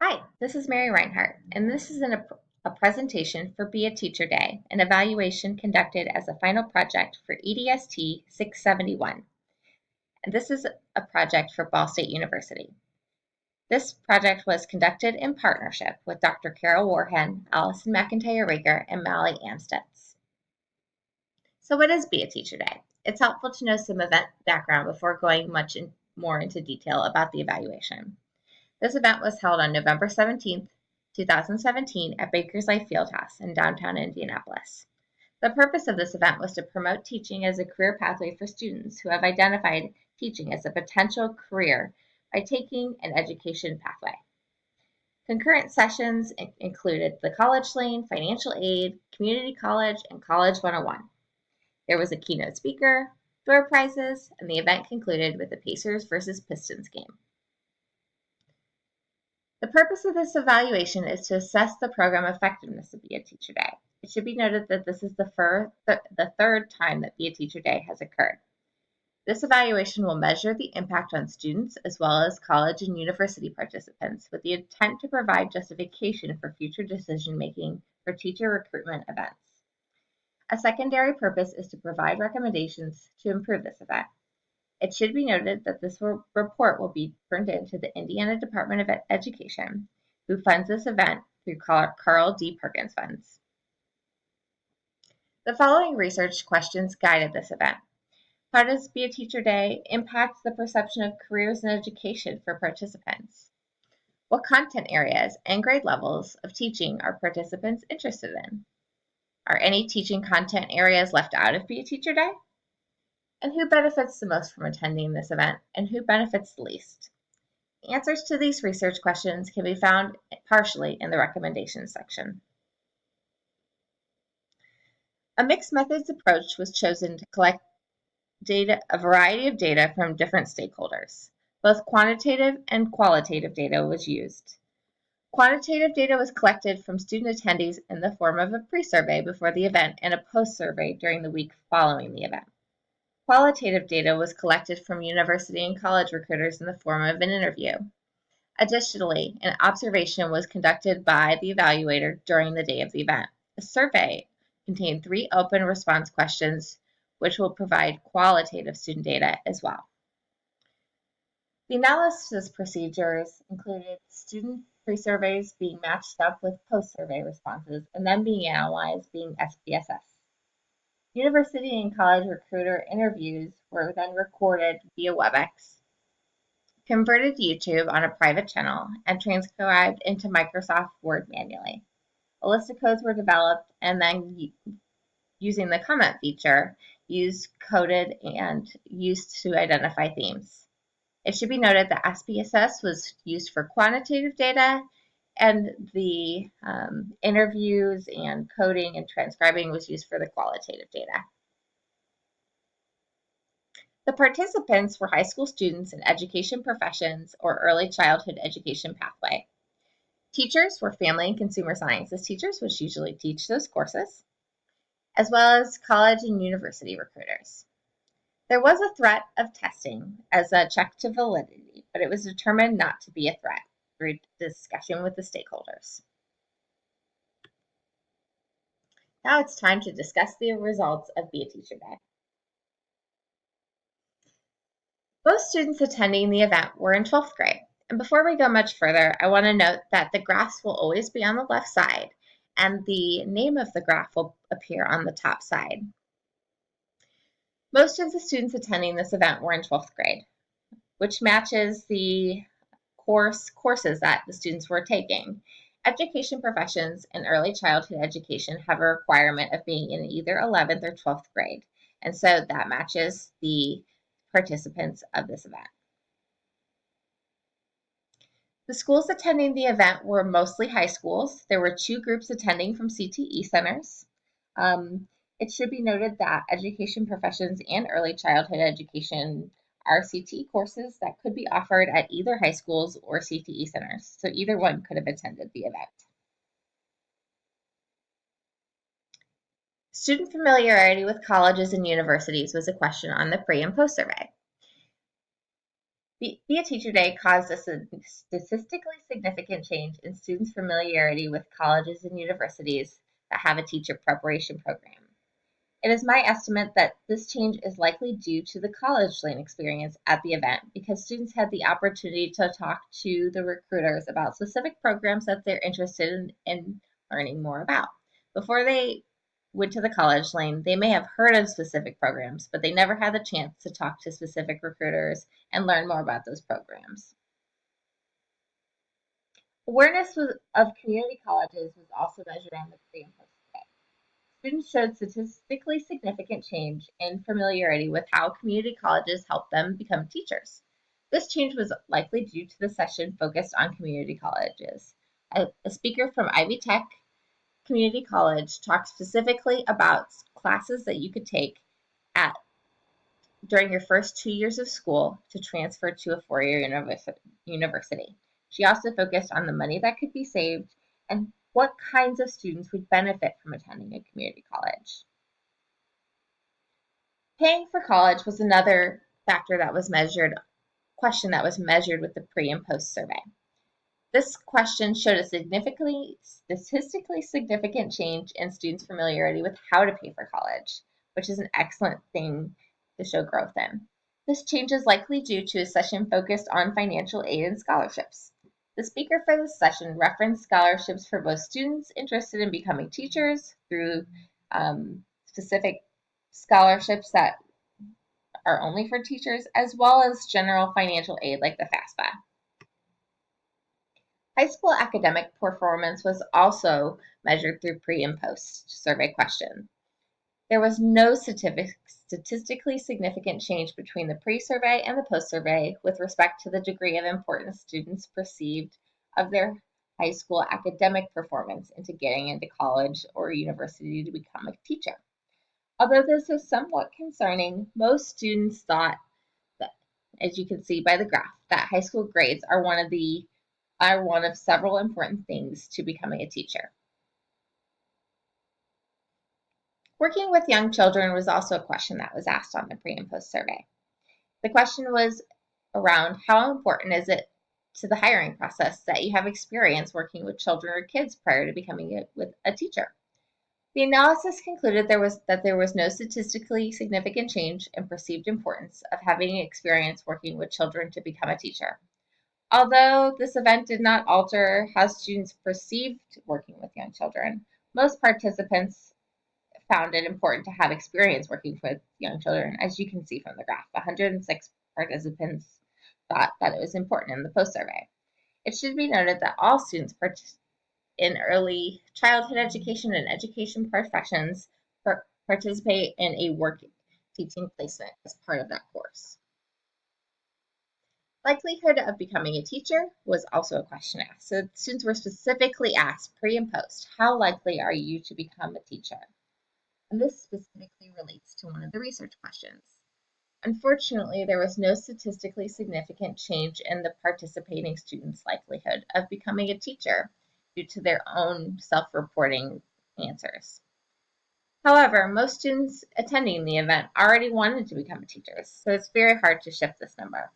Hi, this is Mary Reinhardt, and this is a presentation for Be a Teacher Day, an evaluation conducted as a final project for EDST 671. And this is a project for Ball State University. This project was conducted in partnership with Dr. Carol Warhen, Allison McIntyre-Raker, and Molly Amstutz. So what is Be a Teacher Day? It's helpful to know some event background before going more into detail about the evaluation. This event was held on November 17th, 2017 at Baker's Life Fieldhouse in downtown Indianapolis. The purpose of this event was to promote teaching as a career pathway for students who have identified teaching as a potential career by taking an education pathway. Concurrent sessions included the College Lane, Financial Aid, Community College, and College 101. There was a keynote speaker, door prizes, and the event concluded with the Pacers versus Pistons game. The purpose of this evaluation is to assess the program effectiveness of Be a Teacher Day. It should be noted that this is the third time that Be a Teacher Day has occurred. This evaluation will measure the impact on students as well as college and university participants with the intent to provide justification for future decision-making for teacher recruitment events. A secondary purpose is to provide recommendations to improve this event. It should be noted that this report will be turned in to the Indiana Department of Education, who funds this event through Carl D. Perkins funds. The following research questions guided this event. How does Be a Teacher Day impact the perception of careers in education for participants? What content areas and grade levels of teaching are participants interested in? Are any teaching content areas left out of Be a Teacher Day? And who benefits the most from attending this event, and who benefits the least? Answers to these research questions can be found partially in the recommendations section. A mixed methods approach was chosen to collect a variety of data from different stakeholders. Both quantitative and qualitative data was used. Quantitative data was collected from student attendees in the form of a pre-survey before the event and a post-survey during the week following the event. Qualitative data was collected from university and college recruiters in the form of an interview. Additionally, an observation was conducted by the evaluator during the day of the event. The survey contained 3 open response questions, which will provide qualitative student data as well. The analysis procedures included student pre-surveys being matched up with post-survey responses and then being analyzed being SPSS. University and college recruiter interviews were then recorded via WebEx, converted to YouTube on a private channel, and transcribed into Microsoft Word manually. A list of codes were developed and then, using the comment feature, coded and used to identify themes. It should be noted that SPSS was used for quantitative data, and the interviews and coding and transcribing was used for the qualitative data. The participants were high school students in education professions or early childhood education pathway. Teachers were family and consumer sciences teachers, which usually teach those courses, as well as college and university recruiters. There was a threat of testing as a check to validity, but it was determined not to be a threat through discussion with the stakeholders. Now it's time to discuss the results of Be a Teacher Day. Most students attending the event were in 12th grade. And before we go much further, I want to note that the graphs will always be on the left side, and the name of the graph will appear on the top side. Most of the students attending this event were in 12th grade, which matches the courses that the students were taking. Education professions and early childhood education have a requirement of being in either 11th or 12th grade, and so that matches the participants of this event. The schools attending the event were mostly high schools. There were 2 groups attending from CTE centers. It should be noted that education professions and early childhood education are CTE courses that could be offered at either high schools or CTE centers, so either one could have attended the event. Student familiarity with colleges and universities was a question on the pre and post survey. Be a Teacher Day caused a statistically significant change in students' familiarity with colleges and universities that have a teacher preparation program. It is my estimate that this change is likely due to the college lane experience at the event because students had the opportunity to talk to the recruiters about specific programs that they're interested in learning more about. Before they went to the college lane, they may have heard of specific programs, but they never had the chance to talk to specific recruiters and learn more about those programs. Awareness of community colleges was also measured on the pre and post survey. Students showed statistically significant change in familiarity with how community colleges help them become teachers. This change was likely due to the session focused on community colleges. A speaker from Ivy Tech Community College talked specifically about classes that you could take at during your first 2 years of school to transfer to a four-year university. She also focused on the money that could be saved and what kinds of students would benefit from attending a community college. Paying for college was another question that was measured with the pre and post survey. This question showed a statistically significant change in students' familiarity with how to pay for college, which is an excellent thing to show growth in. This change is likely due to a session focused on financial aid and scholarships. The speaker for this session referenced scholarships for both students interested in becoming teachers through specific scholarships that are only for teachers, as well as general financial aid like the FAFSA. High school academic performance was also measured through pre and post survey questions. There was no statistically significant change between the pre-survey and the post-survey with respect to the degree of importance students perceived of their high school academic performance into getting into college or university to become a teacher. Although this is somewhat concerning, most students thought that, as you can see by the graph, that high school grades are one of several important things to becoming a teacher. Working with young children was also a question that was asked on the pre and post survey. The question was around how important is it to the hiring process that you have experience working with children or kids prior to becoming a teacher. The analysis concluded that there was no statistically significant change in perceived importance of having experience working with children to become a teacher. Although this event did not alter how students perceived working with young children, most participants found it important to have experience working with young children, as you can see from the graph. 106 participants thought that it was important in the post survey. It should be noted that all students in early childhood education and education professions participate in a work teaching placement as part of that course. Likelihood of becoming a teacher was also a question asked. So students were specifically asked pre and post, how likely are you to become a teacher? And this specifically relates to one of the research questions. Unfortunately, there was no statistically significant change in the participating students' likelihood of becoming a teacher due to their own self-reporting answers. However, most students attending the event already wanted to become teachers, so it's very hard to shift this number.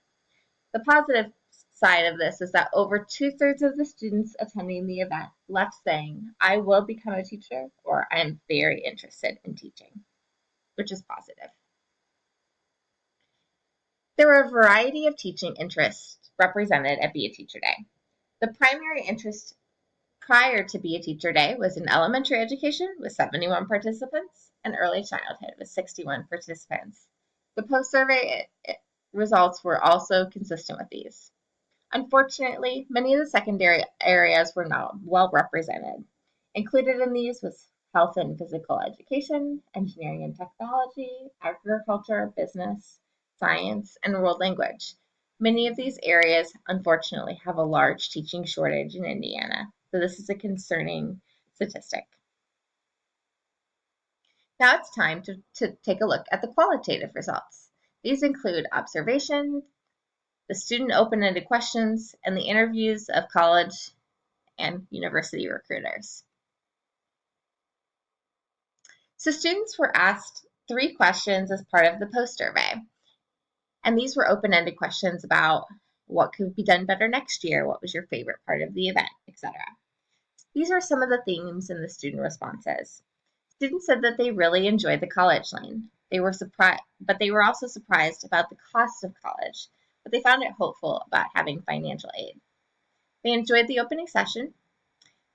The positive side of this is that over 2/3 of the students attending the event left saying, I will become a teacher, or I am very interested in teaching, which is positive. There were a variety of teaching interests represented at Be a Teacher Day. The primary interest prior to Be a Teacher Day was in elementary education with 71 participants and early childhood with 61 participants. The post-survey results were also consistent with these. Unfortunately, many of the secondary areas were not well represented. Included in these was health and physical education, engineering and technology, agriculture, business, science, and world language. Many of these areas, unfortunately, have a large teaching shortage in Indiana, so this is a concerning statistic. Now it's time to take a look at the qualitative results. These include observations, the student open-ended questions, and the interviews of college and university recruiters. So students were asked 3 questions as part of the post survey. And these were open-ended questions about what could be done better next year, what was your favorite part of the event, etc. These are some of the themes in the student responses. Students said that they really enjoyed the college lane. They were surprised, but they were also surprised about the cost of college, but they found it hopeful about having financial aid. They enjoyed the opening session.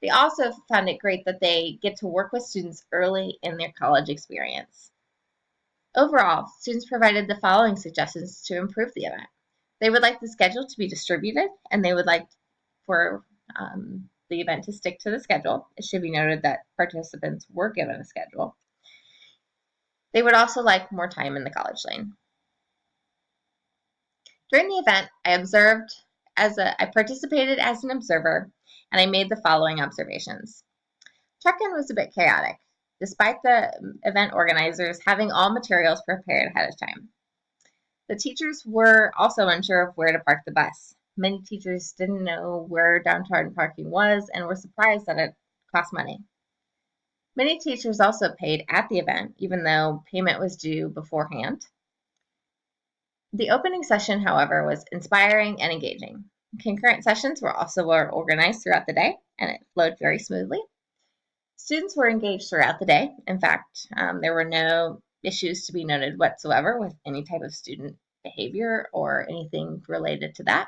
They also found it great that they get to work with students early in their college experience. Overall, students provided the following suggestions to improve the event. They would like the schedule to be distributed, and they would like for the event to stick to the schedule. It should be noted that participants were given a schedule. They would also like more time in the college lane. During the event, I participated as an observer, and I made the following observations. Check-in was a bit chaotic, despite the event organizers having all materials prepared ahead of time. The teachers were also unsure of where to park the bus. Many teachers didn't know where downtown parking was and were surprised that it cost money. Many teachers also paid at the event, even though payment was due beforehand. The opening session, however, was inspiring and engaging. Concurrent sessions were also organized throughout the day, and it flowed very smoothly. Students were engaged throughout the day. In fact, there were no issues to be noted whatsoever with any type of student behavior or anything related to that.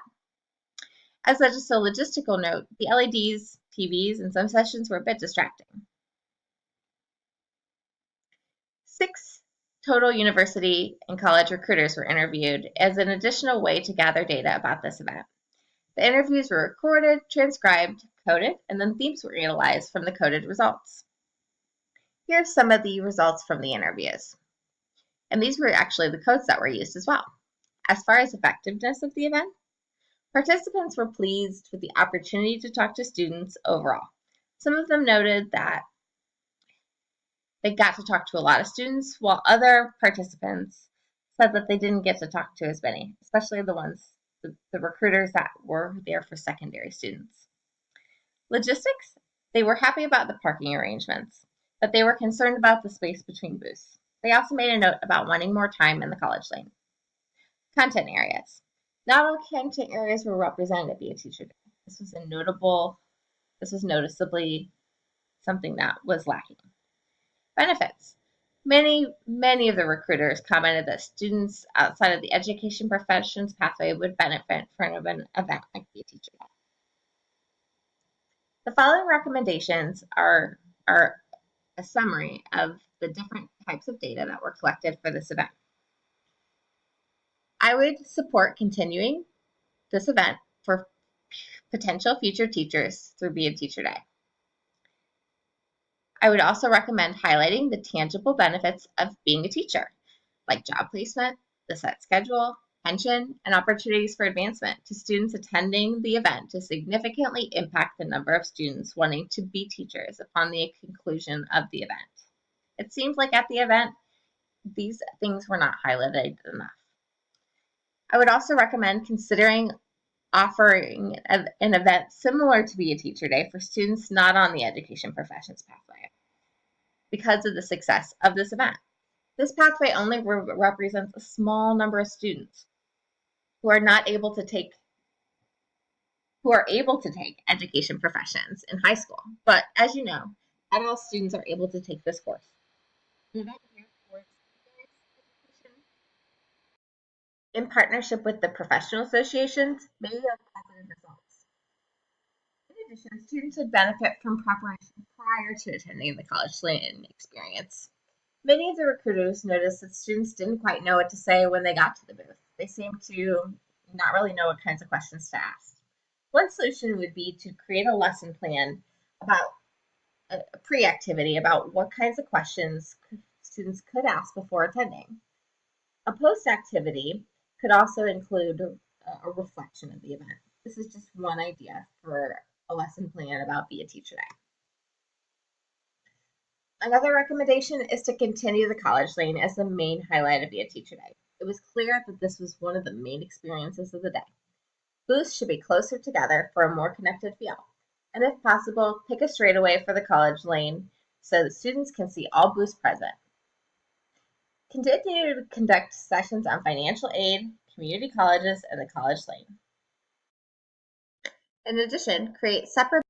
As just a logistical note, the LEDs, TVs, in some sessions were a bit distracting. 6 total university and college recruiters were interviewed as an additional way to gather data about this event. The interviews were recorded, transcribed, coded, and then themes were analyzed from the coded results. Here are some of the results from the interviews. And these were actually the codes that were used as well. As far as effectiveness of the event, participants were pleased with the opportunity to talk to students overall. Some of them noted that they got to talk to a lot of students, while other participants said that they didn't get to talk to as many, especially the recruiters that were there for secondary students. Logistics, they were happy about the parking arrangements, but they were concerned about the space between booths. They also made a note about wanting more time in the college lane. Content areas. Not all content areas were represented via Teacher Day. This was noticeably something that was lacking. Benefits. Many of the recruiters commented that students outside of the education professions pathway would benefit from an event like Be a Teacher Day. The following recommendations are a summary of the different types of data that were collected for this event. I would support continuing this event for potential future teachers through Be a Teacher Day. I would also recommend highlighting the tangible benefits of being a teacher, like job placement, the set schedule, pension, and opportunities for advancement to students attending the event to significantly impact the number of students wanting to be teachers upon the conclusion of the event. It seems like at the event, these things were not highlighted enough. I would also recommend considering offering an event similar to Be a Teacher Day for students not on the education professions pathway because of the success of this event. This pathway only represents a small number of students who are able to take education professions in high school. But as you know, not all students are able to take this course. An event geared towards education in partnership with the professional associations may yield positive results. In addition, students would benefit from preparation prior to attending the college lane experience. Many of the recruiters noticed that students didn't quite know what to say when they got to the booth. They seemed to not really know what kinds of questions to ask. One solution would be to create a lesson plan about a pre-activity about what kinds of questions students could ask before attending. A post-activity could also include a reflection of the event. This is just one idea for a lesson plan about Be a Teacher Day. Another recommendation is to continue the college lane as the main highlight of Be a Teacher Day. It was clear that this was one of the main experiences of the day. Booths should be closer together for a more connected feel. And if possible, pick a straightaway for the college lane so that students can see all booths present. Continue to conduct sessions on financial aid, community colleges, and the college lane. In addition, create separate